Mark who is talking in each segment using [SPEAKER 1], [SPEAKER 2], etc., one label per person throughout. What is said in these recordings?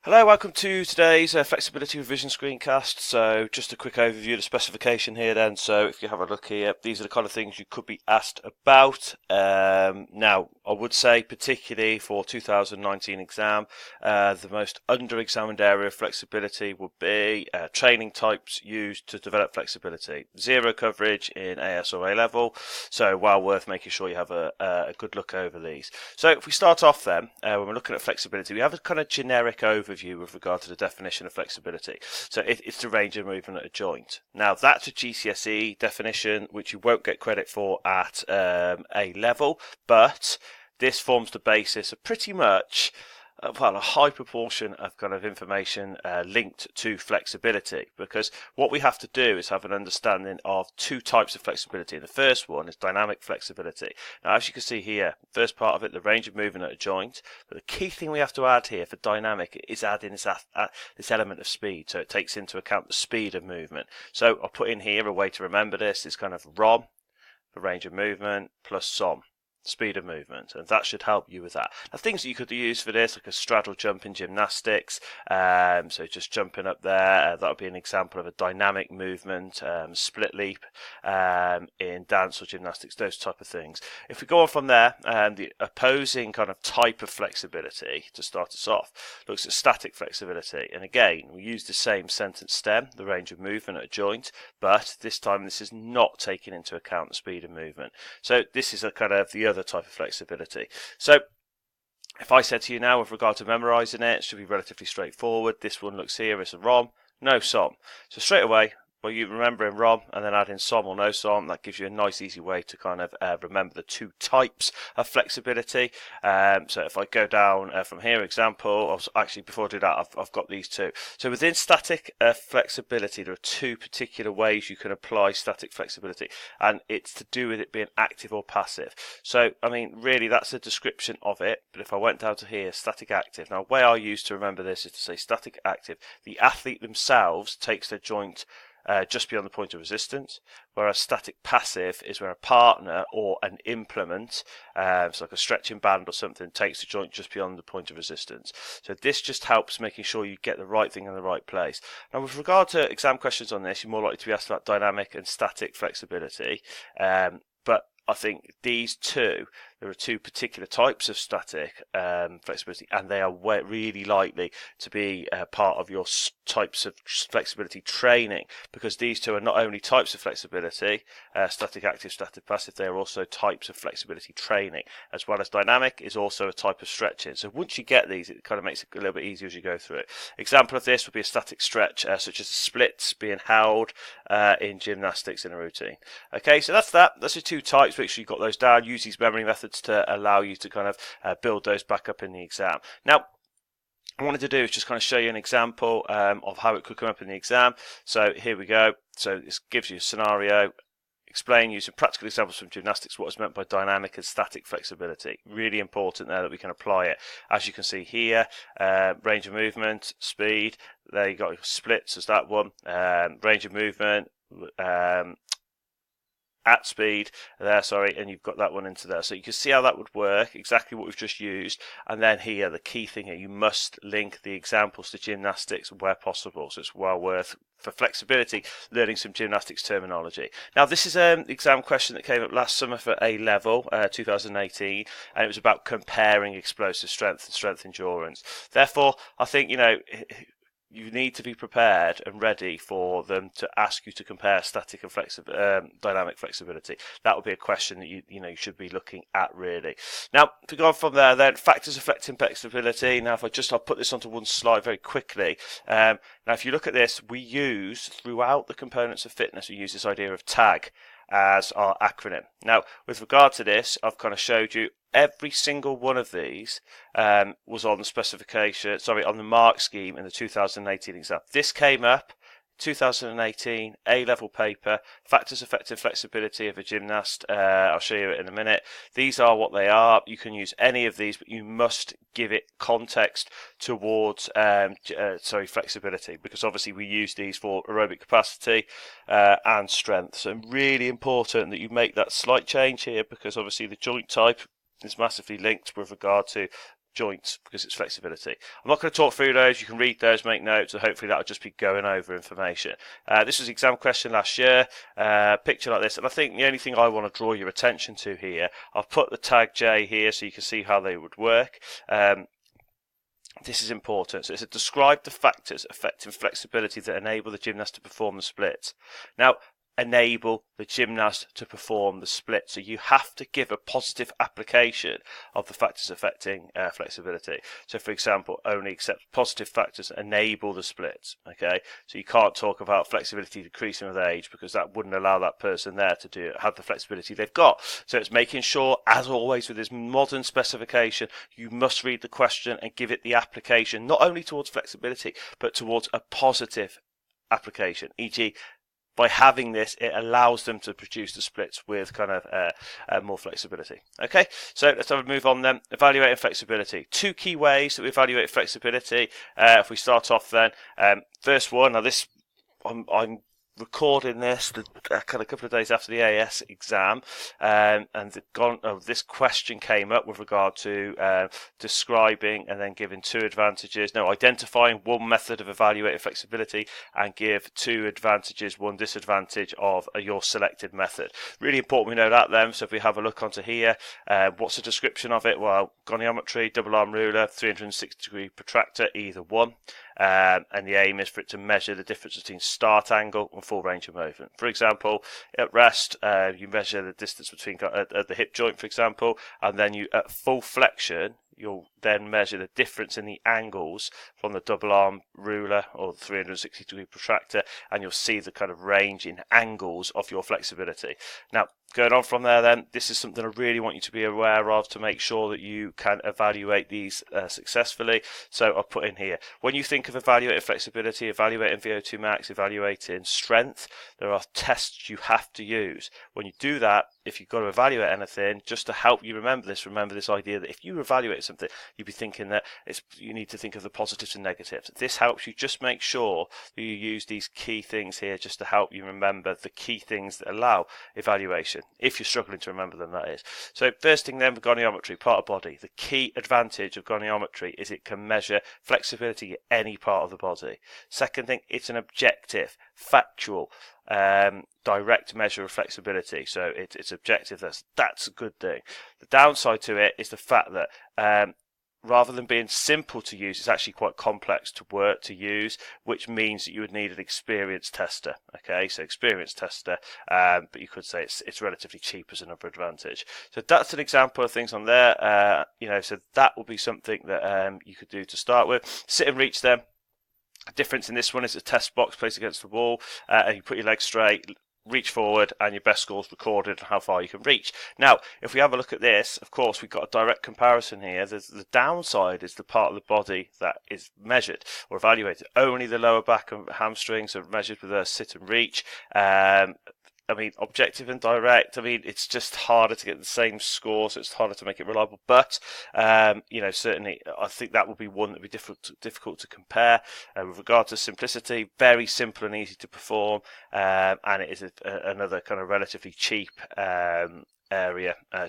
[SPEAKER 1] Hello, welcome to today's flexibility revision screencast. So just a quick overview of the specification here then. So if you have a look here, these are the kind of things you could be asked about. Now, I would say particularly for 2019 exam, the most under-examined area of flexibility would be training types used to develop flexibility. Zero coverage in AS or A level, so well worth making sure you have a good look over these. So if we start off then, when we're looking at flexibility, we have a kind of generic overview with regard to the definition of flexibility. So it's the range of movement at a joint. Now that's a GCSE definition which you won't get credit for at A level, but this forms the basis of pretty much a high proportion of kind of information linked to flexibility, because what we have to do is have an understanding of two types of flexibility. And the first one is dynamic flexibility. Now, as you can see here, first part of it, the range of movement at a joint. But the key thing we have to add here for dynamic is adding this element of speed. So it takes into account the speed of movement. So I'll put in here a way to remember this is kind of ROM, the range of movement, plus SOM, speed of movement, and that should help you with that. Now, things that you could use for this, like a straddle jump in gymnastics, so just jumping up there, that would be an example of a dynamic movement. Split leap in dance or gymnastics, those type of things. If we go on from there, the opposing kind of type of flexibility to start us off looks at static flexibility, and again we use the same sentence stem, the range of movement at a joint, but this time this is not taking into account the speed of movement. So this is a kind of the other type of flexibility. So if I said to you now with regard to memorizing it, it should be relatively straightforward. This one looks here as a ROM, no SOM. So straight away, well, you remember in ROM and then add in SOM or no SOM, that gives you a nice easy way to kind of remember the two types of flexibility. So if I go down from here, example, actually before I do that, I've got these two. So within static flexibility, there are two particular ways you can apply static flexibility, and it's to do with it being active or passive. So, I mean, really that's a description of it, but if I went down to here, static active. Now, the way I use to remember this is to say static active. The athlete themselves takes their joint just beyond the point of resistance, whereas static passive is where a partner or an implement, so like a stretching band or something, takes the joint just beyond the point of resistance. So this just helps making sure you get the right thing in the right place. Now, with regard to exam questions on this, you're more likely to be asked about dynamic and static flexibility, but I think these two, there are two particular types of static flexibility, and they are really likely to be part of your types of flexibility training, because these two are not only types of flexibility, static active, static passive, they are also types of flexibility training, as well as dynamic is also a type of stretching. So once you get these, it kind of makes it a little bit easier as you go through it. Example of this would be a static stretch, such as splits being held in gymnastics in a routine. Okay, so that's that. That's the two types. Make sure you've got those down. Use these memory methods to allow you to kind of build those back up in the exam. Now, I wanted to do is just kind of show you an example of how it could come up in the exam. So here we go. So this gives you a scenario. Explain using practical examples from gymnastics what is meant by dynamic and static flexibility. Really important there that we can apply it. As you can see here, range of movement, speed. There you got splits as that one. Range of movement. At speed there, sorry, and you've got that one into there. So you can see how that would work, exactly what we've just used. And then here, the key thing here, you must link the examples to gymnastics where possible. So it's well worth, for flexibility, learning some gymnastics terminology. Now, this is an exam question that came up last summer for A level, 2018, and it was about comparing explosive strength and strength endurance. Therefore, I think, you need to be prepared and ready for them to ask you to compare static and dynamic flexibility. That would be a question that you should be looking at, really. Now, to go on from there, then factors affecting flexibility. Now, I'll put this onto one slide very quickly. Now, if you look at this, we use throughout the components of fitness, we use this idea of TAG as our acronym. Now, with regard to this, I've kind of showed you every single one of these was on the specification, on the mark scheme in the 2018 exam. This came up 2018 A-level paper, factors affecting flexibility of a gymnast. I'll show you it in a minute. These are what they are. You can use any of these, but you must give it context towards flexibility, because obviously we use these for aerobic capacity and strength. So really important that you make that slight change here, because obviously the joint type is massively linked with regard to joints because it's flexibility. I'm not going to talk through those. You can read those, make notes, and hopefully that'll just be going over information. This was an exam question last year, picture like this, and I think the only thing I want to draw your attention to here, I've put the tag J here so you can see how they would work. This is important. So it's to describe the factors affecting flexibility that enable the gymnast to perform the splits. Now, enable the gymnast to perform the split. So you have to give a positive application of the factors affecting flexibility. So for example, only accept positive factors that enable the splits. Okay, so you can't talk about flexibility decreasing with age because that wouldn't allow that person there to have the flexibility they've got. So it's making sure, as always with this modern specification, you must read the question and give it the application, not only towards flexibility, but towards a positive application, e.g. by having this, it allows them to produce the splits with kind of more flexibility. Okay, so let's have a move on then. Evaluating flexibility. Two key ways that we evaluate flexibility. If we start off then, first one, now this, I'm recording this kind of a couple of days after the AS exam, and this question came up with regard to describing and then giving two advantages. No, identifying one method of evaluating flexibility and give two advantages, one disadvantage of your selected method. Really important we know that then. So if we have a look onto here, what's the description of it? Well, goniometry, double arm ruler, 360-degree protractor, either one. And the aim is for it to measure the difference between start angle and full range of movement. For example, at rest, you measure the distance between at the hip joint, for example, and then you at full flexion, you'll then measure the difference in the angles from the double arm ruler or the 360-degree protractor, and you'll see the kind of range in angles of your flexibility. Now, going on from there then, this is something I really want you to be aware of to make sure that you can evaluate these successfully. So I'll put in here, when you think of evaluating flexibility, evaluating VO2 max, evaluating strength, there are tests you have to use. When you do that, if you've got to evaluate anything, just to help you remember this idea that if you evaluate something, you'd be thinking that you need to think of the positives and negatives. This helps you just make sure that you use these key things here just to help you remember the key things that allow evaluation, if you're struggling to remember them, that is. So first thing then, goniometry, part of body. The key advantage of goniometry is it can measure flexibility at any part of the body. Second thing, it's an objective, factual, direct measure of flexibility. So it's objective. That's a good thing. The downside to it is the fact that rather than being simple to use, it's actually quite complex to use, which means that you would need an experienced tester. Okay, so experienced tester, but you could say it's relatively cheap as another advantage. So that's an example of things on there. So that will be something that you could do to start with. Sit and reach them. The difference in this one is a test box placed against the wall, and you put your legs straight, reach forward, and your best scores recorded and how far you can reach. Now, if we have a look at this, of course, we've got a direct comparison here. The downside is the part of the body that is measured or evaluated. Only the lower back and hamstrings are measured with a sit and reach. Objective and direct, it's just harder to get the same score, so it's harder to make it reliable. But, certainly, I think that will be one that will be difficult to compare. With regard to simplicity, very simple and easy to perform, and it is another kind of relatively cheap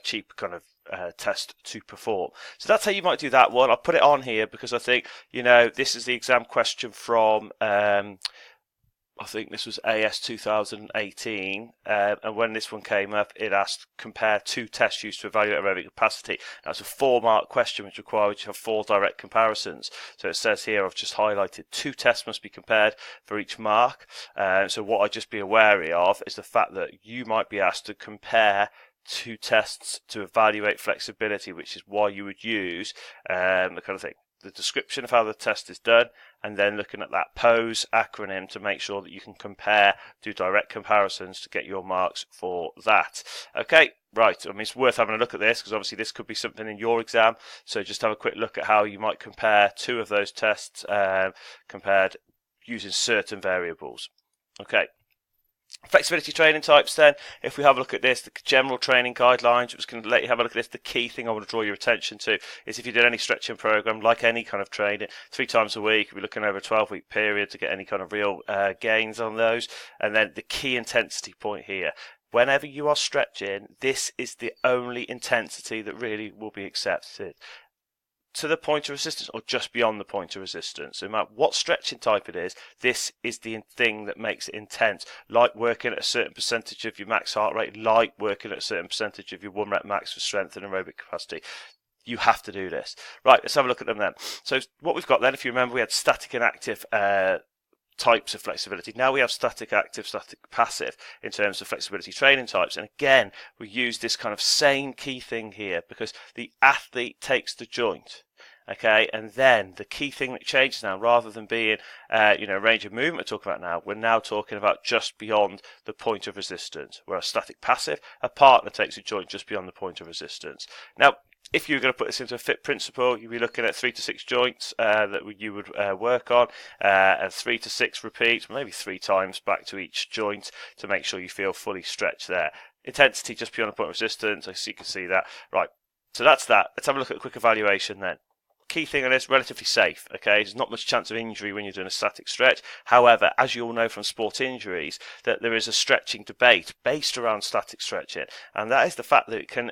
[SPEAKER 1] cheap kind of test to perform. So that's how you might do that one. I'll put it on here because I think, this is the exam question from... I think this was AS 2018, and when this one came up, it asked compare two tests used to evaluate aerobic capacity. That's a 4-mark question which requires you to have 4 direct comparisons. So it says here, I've just highlighted 2 tests must be compared for each mark. So what I'd just be wary of is the fact that you might be asked to compare 2 tests to evaluate flexibility, which is why you would use the kind of thing. The description of how the test is done, and then looking at that POSE acronym to make sure that you can do direct comparisons to get your marks for that. Okay, right, it's worth having a look at this because obviously this could be something in your exam, so just have a quick look at how you might compare 2 of those tests compared using certain variables. Okay. Flexibility training types then, if we have a look at this, the general training guidelines, which can let you have a look at this, the key thing I want to draw your attention to is if you did any stretching program, like any kind of training, 3 times a week, we're looking over a 12-week period to get any kind of real gains on those. And then the key intensity point here, whenever you are stretching, this is the only intensity that really will be accepted. to the point of resistance or just beyond the point of resistance. No matter what stretching type it is, this is the thing that makes it intense. Like working at a certain percentage of your max heart rate, like working at a certain percentage of your 1 rep max for strength and aerobic capacity. You have to do this. Right, let's have a look at them then. So what we've got then, if you remember, we had static and active types of flexibility. Now we have static active, static passive in terms of flexibility training types. And again, we use this kind of same key thing here because the athlete takes the joint. Okay, and then the key thing that changes now, rather than being, range of movement we're talking about now, we're now talking about just beyond the point of resistance. Whereas static passive, a partner takes a joint just beyond the point of resistance. Now, if you were going to put this into a fit principle, you'd be looking at 3 to 6 joints that you would work on, and 3 to 6 repeats, maybe 3 times back to each joint to make sure you feel fully stretched there. Intensity just beyond the point of resistance, so you can see that. Right, so that's that. Let's have a look at a quick evaluation then. Key thing on this, relatively safe. Okay, there's not much chance of injury when you're doing a static stretch. However, as you all know from sport injuries, that there is a stretching debate based around static stretching, and that is the fact that it can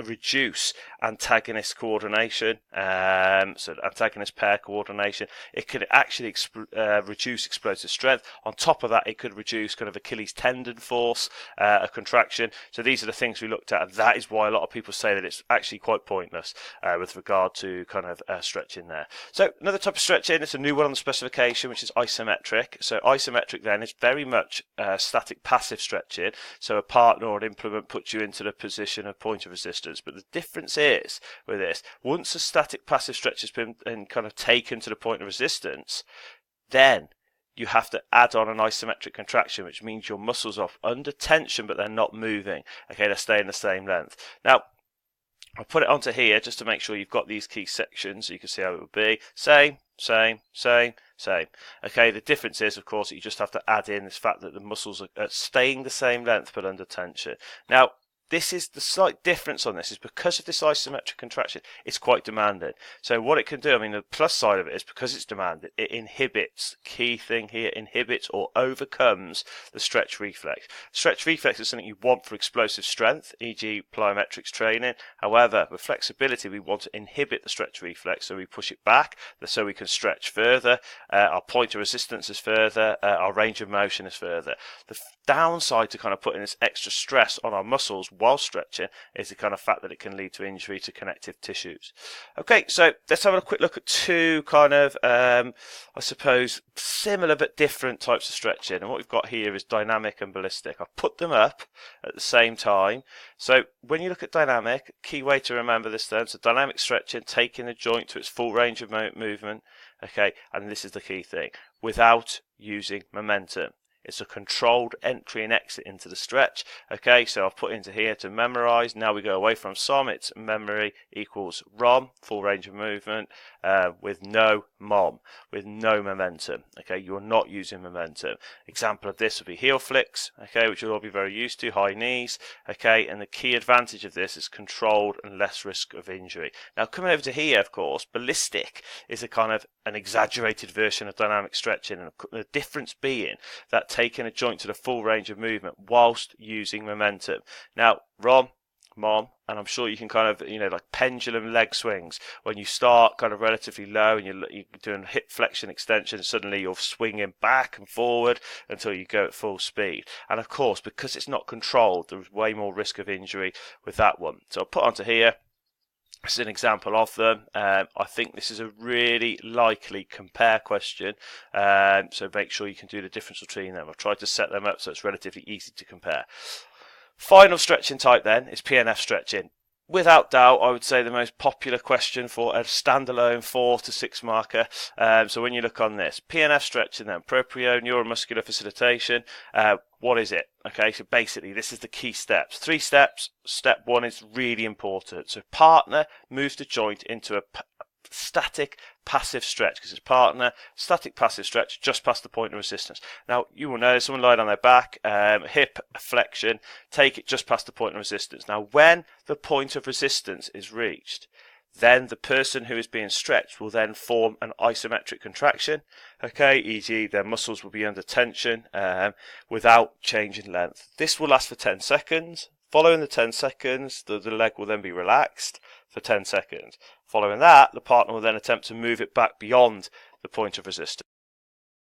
[SPEAKER 1] reduce antagonist coordination, so antagonist pair coordination. It could actually reduce explosive strength. On top of that, it could reduce kind of Achilles tendon force, a contraction. So these are the things we looked at, and that is why a lot of people say that it's actually quite pointless with regard to kind of stretching there. So another type of stretching, it's a new one on the specification, which is isometric. So isometric then is very much static passive stretching. So a partner or an implement puts you into the position of point of resistance. But the difference is with this, once a static passive stretch has been kind of taken to the point of resistance, then you have to add on an isometric contraction, which means your muscles are under tension, but they're not moving. Okay, they're staying the same length. Now, I'll put it onto here just to make sure you've got these key sections so you can see how it would be. Same. Okay, the difference is, of course, that you just have to add in this fact that the muscles are staying the same length but under tension. Now, this is the slight difference on this is because of this isometric contraction, it's quite demanding. So what it can do, I mean, the plus side of it is because it's demanding, it inhibits, key thing here, inhibits or overcomes the stretch reflex. Stretch reflex is something you want for explosive strength, e.g. plyometrics training. However, with flexibility, we want to inhibit the stretch reflex, so we push it back so we can stretch further. Our point of resistance is further, our range of motion is further. The downside to kind of putting this extra stress on our muscles while stretching is the kind of fact that it can lead to injury to connective tissues. Okay, so let's have a quick look at two kind of, I suppose, similar but different types of stretching. And what we've got here is dynamic and ballistic. I've put them up at the same time. So when you look at dynamic, key way to remember this then, so dynamic stretching, taking the joint to its full range of movement, okay, and this is the key thing, without using momentum. It's a controlled entry and exit into the stretch. Okay, so I've put into here to memorize. Now we go away from SOM. It's memory equals ROM, full range of movement, with no MOM, with no momentum. Okay, you're not using momentum. Example of this would be heel flicks, okay, which you'll all be very used to, high knees. Okay, and the key advantage of this is controlled and less risk of injury. Now coming over to here, of course, ballistic is a kind of an exaggerated version of dynamic stretching, and the difference being that taking a joint to the full range of movement whilst using momentum. Now, ROM, MOM, and I'm sure you can kind of, like pendulum leg swings. When you start kind of relatively low and you're doing hip flexion extension, suddenly you're swinging back and forward until you go at full speed. And of course, because it's not controlled, there's way more risk of injury with that one. So I'll put onto here. This is an example of them. I think this is a really likely compare question, so make sure you can do the difference between them. I've tried to set them up so it's relatively easy to compare. Final stretching type then is PNF stretching. Without doubt, I would say the most popular question for a standalone 4 to 6 marker. So when you look on this, PNF stretching then, proprio neuromuscular facilitation, what is it? Okay, so basically this is the key steps. 3 steps. Step 1 is really important. So partner moves the joint into a static passive stretch, because it's partner static passive stretch just past the point of resistance. Now you will notice someone lying on their back, hip flexion, take it just past the point of resistance. Now when the point of resistance is reached, then the person who is being stretched will then form an isometric contraction, okay, e.g. their muscles will be under tension without changing length. This will last for 10 seconds. Following the 10 seconds, the leg will then be relaxed. for 10 seconds. Following that, the partner will then attempt to move it back beyond the point of resistance.